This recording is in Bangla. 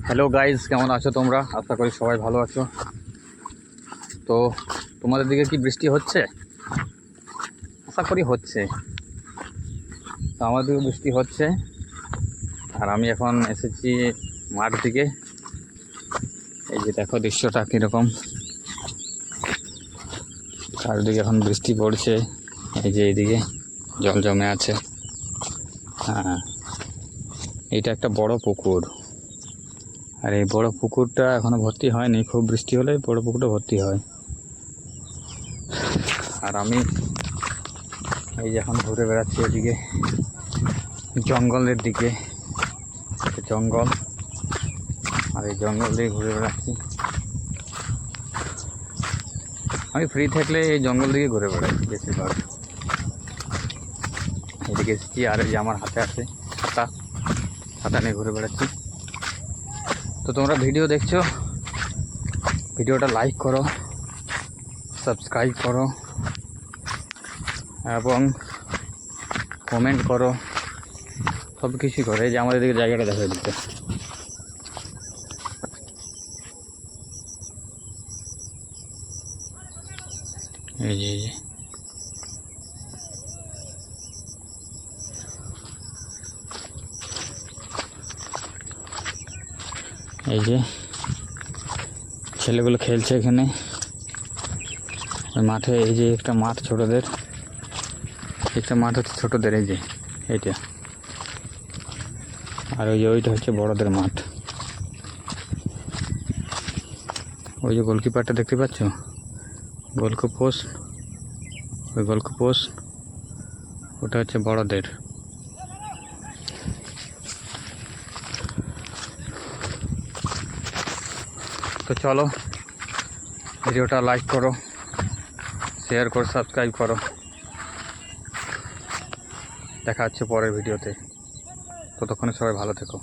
হ্যালো গাইজ, কেমন আছো তোমরা? আশা করি সবাই ভালো আছো। তো তোমাদের দিকে কি বৃষ্টি হচ্ছে? আশা করি হচ্ছে। তো আমাদের দিকে বৃষ্টি হচ্ছে, আর আমি এখন এসেছি মাঠ দিকে। এই যে দেখো দৃশ্যটা কীরকম, চারিদিকে এখন বৃষ্টি পড়ছে। এই যে এইদিকে জল জমে আছে। হ্যাঁ, এইটা একটা বড় পুকুর, আর এই বড় পুকুরটা এখনো ভর্তি হয়নি। খুব বৃষ্টি হলে বড় পুকুরটা ভর্তি হয়। আর আমি এই যে এখন ঘুরে বেড়াচ্ছি এদিকে জঙ্গলের দিকে। জঙ্গল, আর এই জঙ্গল দিয়ে ঘুরে বেড়াচ্ছি। আমি ফ্রি থাকলে এই জঙ্গল দিকে ঘুরে বেড়াই বেশিরভাগ। এদিকে এসেছি, আর এই যে আমার হাতে আছে ছাতা, ছাতা নিয়ে ঘুরে বেড়াচ্ছি। তো তোমরা ভিডিও দেখছো, ভিডিওটা লাইক করো, সাবস্ক্রাইব করো এবং কমেন্ট করো, সব কিছুই করো। এই যে আমাদের দিকে জায়গাটা দেখা দিতে। এই যে এই যে ছেলেগুলো খেলছে এখানে ওই মাঠে। এই যে একটা মাঠ ছোটদের, একটা মাঠ হচ্ছে ছোটদের, এই যে এইটা। আর ওই যে ওইটা হচ্ছে বড়দের মাঠ। ওই যে গোলকিপারটা দেখতে পাচ্ছ, গোলকি পোস্ট, ওই গোলকি পোস্ট ওটা হচ্ছে বড়দের। তো চলো, ভিডিওটা লাইক করো, শেয়ার করো, সাবস্ক্রাইব করো। দেখা হচ্ছে পরের ভিডিওতে। ততক্ষণে সবাই ভালো থেকো।